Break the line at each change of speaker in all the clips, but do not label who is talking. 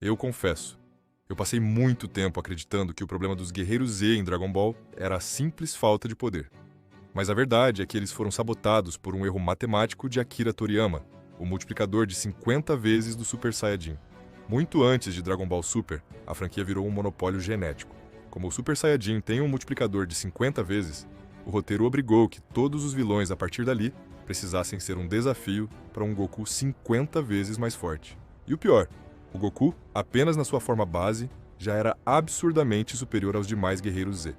Eu confesso, eu passei muito tempo acreditando que o problema dos Guerreiros Z em Dragon Ball era a simples falta de poder. Mas a verdade é que eles foram sabotados por um erro matemático de Akira Toriyama, o multiplicador de 50 vezes do Super Saiyajin. Muito antes de Dragon Ball Super, a franquia virou um monopólio genético. Como o Super Saiyajin tem um multiplicador de 50 vezes, o roteiro obrigou que todos os vilões a partir dali precisassem ser um desafio para um Goku 50 vezes mais forte. E o pior, o Goku, apenas na sua forma base, já era absurdamente superior aos demais Guerreiros Z.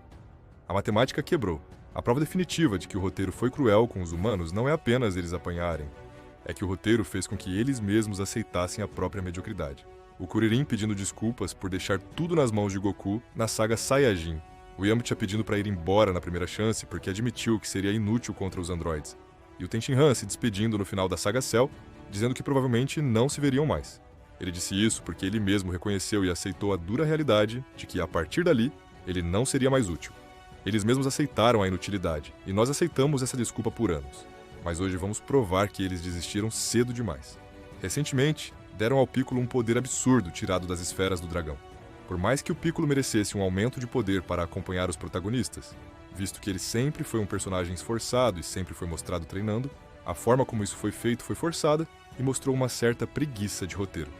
A matemática quebrou. A prova definitiva de que o roteiro foi cruel com os humanos não é apenas eles apanharem, é que o roteiro fez com que eles mesmos aceitassem a própria mediocridade. O Kuririn pedindo desculpas por deixar tudo nas mãos de Goku na saga Saiyajin. O Yamcha pedindo para ir embora na primeira chance porque admitiu que seria inútil contra os androides. E o Tenshinhan se despedindo no final da saga Cell, dizendo que provavelmente não se veriam mais. Ele disse isso porque ele mesmo reconheceu e aceitou a dura realidade de que, a partir dali, ele não seria mais útil. Eles mesmos aceitaram a inutilidade, e nós aceitamos essa desculpa por anos. Mas hoje vamos provar que eles desistiram cedo demais. Recentemente, deram ao Piccolo um poder absurdo tirado das esferas do dragão. Por mais que o Piccolo merecesse um aumento de poder para acompanhar os protagonistas, visto que ele sempre foi um personagem esforçado e sempre foi mostrado treinando, a forma como isso foi feito foi forçada e mostrou uma certa preguiça de roteiro.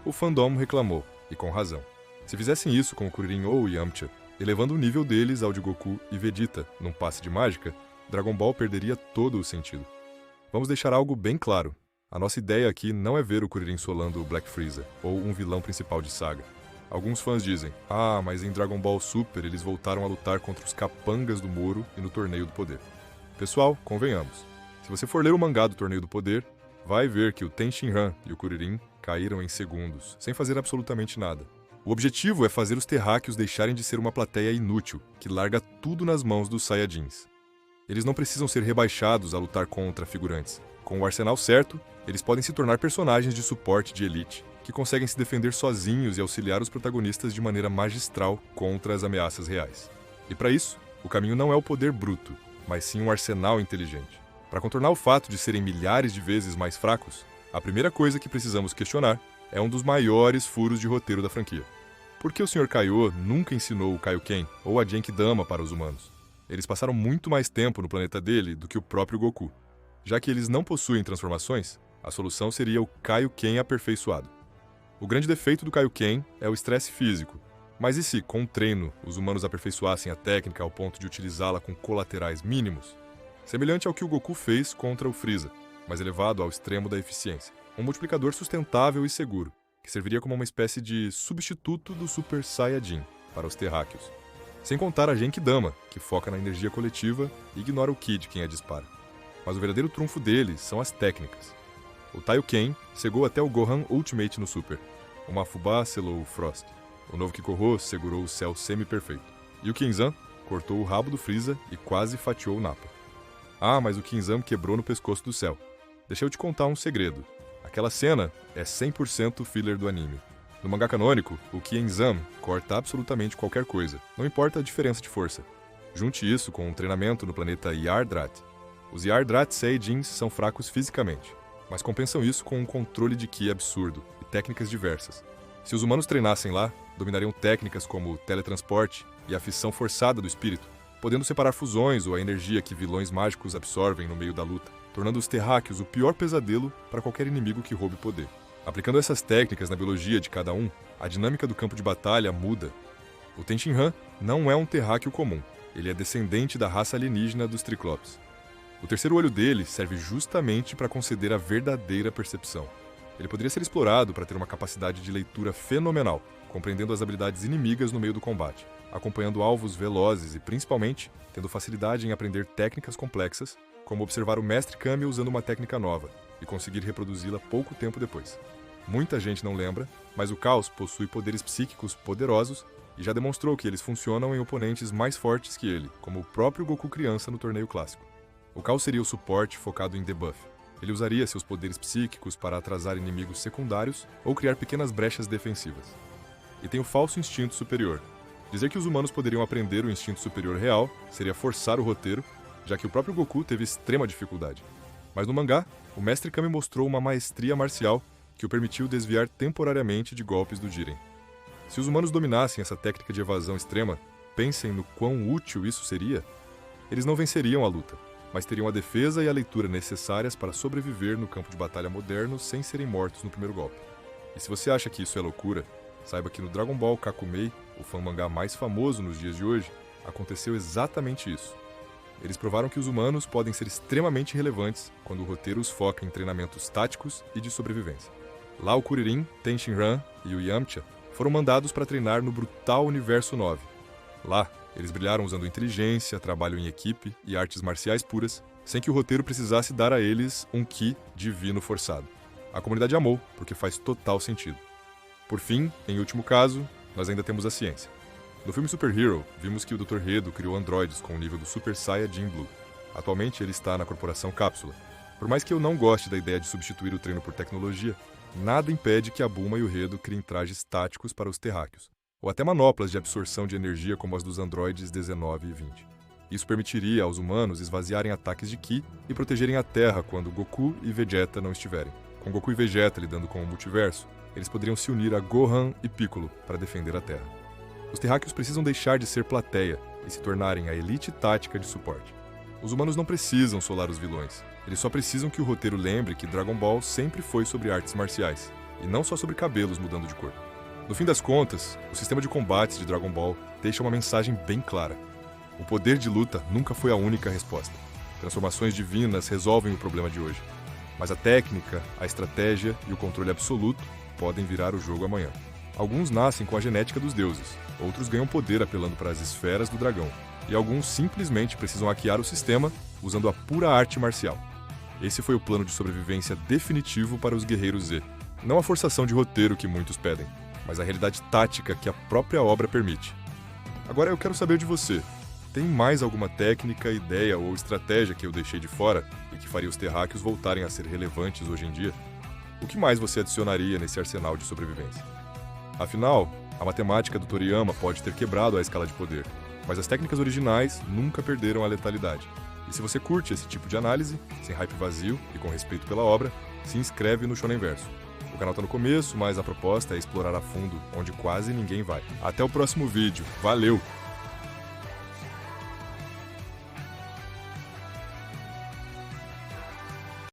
O fandom reclamou, e com razão. Se fizessem isso com o Kuririn ou o Yamcha, elevando o nível deles ao de Goku e Vegeta num passe de mágica, Dragon Ball perderia todo o sentido. Vamos deixar algo bem claro. A nossa ideia aqui não é ver o Kuririn solando o Black Freeza, ou um vilão principal de saga. Alguns fãs dizem, mas em Dragon Ball Super eles voltaram a lutar contra os capangas do Moro e no Torneio do Poder. Pessoal, convenhamos. Se você for ler o mangá do Torneio do Poder, vai ver que o Tenshinhan e o Kuririn caíram em segundos, sem fazer absolutamente nada. O objetivo é fazer os terráqueos deixarem de ser uma plateia inútil, que larga tudo nas mãos dos Saiyajins. Eles não precisam ser rebaixados a lutar contra figurantes. Com o arsenal certo, eles podem se tornar personagens de suporte de elite, que conseguem se defender sozinhos e auxiliar os protagonistas de maneira magistral contra as ameaças reais. E para isso, o caminho não é o poder bruto, mas sim um arsenal inteligente. Para contornar o fato de serem milhares de vezes mais fracos, a primeira coisa que precisamos questionar é um dos maiores furos de roteiro da franquia. Por que o Sr. Kaiô nunca ensinou o Kaioken ou a Genkidama para os humanos? Eles passaram muito mais tempo no planeta dele do que o próprio Goku. Já que eles não possuem transformações, a solução seria o Kaioken aperfeiçoado. O grande defeito do Kaioken é o estresse físico, mas e se, com o treino, os humanos aperfeiçoassem a técnica ao ponto de utilizá-la com colaterais mínimos? Semelhante ao que o Goku fez contra o Freeza, mas elevado ao extremo da eficiência. Um multiplicador sustentável e seguro, que serviria como uma espécie de substituto do Super Saiyajin para os terráqueos. Sem contar a Genkidama, que foca na energia coletiva e ignora o ki de quem a dispara. Mas o verdadeiro trunfo dele são as técnicas. O Taioken cegou até o Gohan Ultimate no Super. O Mafubá selou o Frost. O novo Kikoho segurou o céu semi-perfeito. E o Kenzan cortou o rabo do Freeza e quase fatiou o Nappa. Mas o Kenzan quebrou no pescoço do céu. Deixa eu te contar um segredo. Aquela cena é 100% filler do anime. No mangá canônico, o Kenzan corta absolutamente qualquer coisa, não importa a diferença de força. Junte isso com um treinamento no planeta Yardrat. Os Yardrat Saiyajins são fracos fisicamente, mas compensam isso com um controle de ki absurdo e técnicas diversas. Se os humanos treinassem lá, dominariam técnicas como teletransporte e a fissão forçada do espírito, podendo separar fusões ou a energia que vilões mágicos absorvem no meio da luta, tornando os terráqueos o pior pesadelo para qualquer inimigo que roube poder. Aplicando essas técnicas na biologia de cada um, a dinâmica do campo de batalha muda. O Tenshinhan não é um terráqueo comum, ele é descendente da raça alienígena dos Triclopes. O terceiro olho dele serve justamente para conceder a verdadeira percepção. Ele poderia ser explorado para ter uma capacidade de leitura fenomenal, compreendendo as habilidades inimigas no meio do combate, acompanhando alvos velozes e, principalmente, tendo facilidade em aprender técnicas complexas, como observar o Mestre Kami usando uma técnica nova e conseguir reproduzi-la pouco tempo depois. Muita gente não lembra, mas o Caos possui poderes psíquicos poderosos e já demonstrou que eles funcionam em oponentes mais fortes que ele, como o próprio Goku criança no torneio clássico. O Caos seria o suporte focado em debuff. Ele usaria seus poderes psíquicos para atrasar inimigos secundários ou criar pequenas brechas defensivas. E tem o falso instinto superior. Dizer que os humanos poderiam aprender o instinto superior real seria forçar o roteiro, já que o próprio Goku teve extrema dificuldade. Mas no mangá, o Mestre Kami mostrou uma maestria marcial que o permitiu desviar temporariamente de golpes do Jiren. Se os humanos dominassem essa técnica de evasão extrema, pensem no quão útil isso seria. Eles não venceriam a luta, mas teriam a defesa e a leitura necessárias para sobreviver no campo de batalha moderno sem serem mortos no primeiro golpe. E se você acha que isso é loucura, saiba que no Dragon Ball Kakumei, o fan-mangá mais famoso nos dias de hoje, aconteceu exatamente isso. Eles provaram que os humanos podem ser extremamente relevantes quando o roteiro os foca em treinamentos táticos e de sobrevivência. Lá o Kuririn, Ten Shinran e o Yamcha foram mandados para treinar no brutal Universo 9. Lá, eles brilharam usando inteligência, trabalho em equipe e artes marciais puras, sem que o roteiro precisasse dar a eles um ki divino forçado. A comunidade amou, porque faz total sentido. Por fim, em último caso, nós ainda temos a ciência. No filme Super Hero, vimos que o Dr. Hedo criou androides com o nível do Super Saiyajin Blue. Atualmente ele está na Corporação Cápsula. Por mais que eu não goste da ideia de substituir o treino por tecnologia, nada impede que a Bulma e o Hedo criem trajes táticos para os terráqueos, ou até manoplas de absorção de energia como as dos androides 19 e 20. Isso permitiria aos humanos esvaziarem ataques de Ki e protegerem a Terra quando Goku e Vegeta não estiverem. Com Goku e Vegeta lidando com o multiverso, eles poderiam se unir a Gohan e Piccolo para defender a Terra. Os terráqueos precisam deixar de ser plateia e se tornarem a elite tática de suporte. Os humanos não precisam solar os vilões, eles só precisam que o roteiro lembre que Dragon Ball sempre foi sobre artes marciais, e não só sobre cabelos mudando de cor. No fim das contas, o sistema de combates de Dragon Ball deixa uma mensagem bem clara. O poder de luta nunca foi a única resposta. Transformações divinas resolvem o problema de hoje. Mas a técnica, a estratégia e o controle absoluto podem virar o jogo amanhã. Alguns nascem com a genética dos deuses, outros ganham poder apelando para as esferas do dragão, e alguns simplesmente precisam hackear o sistema usando a pura arte marcial. Esse foi o plano de sobrevivência definitivo para os Guerreiros Z. Não a forçação de roteiro que muitos pedem, mas a realidade tática que a própria obra permite. Agora eu quero saber de você. Tem mais alguma técnica, ideia ou estratégia que eu deixei de fora e que faria os terráqueos voltarem a ser relevantes hoje em dia? O que mais você adicionaria nesse arsenal de sobrevivência? Afinal, a matemática do Toriyama pode ter quebrado a escala de poder, mas as técnicas originais nunca perderam a letalidade. E se você curte esse tipo de análise, sem hype vazio e com respeito pela obra, se inscreve no Shonenverso. O canal tá no começo, mas a proposta é explorar a fundo onde quase ninguém vai. Até o próximo vídeo. Valeu!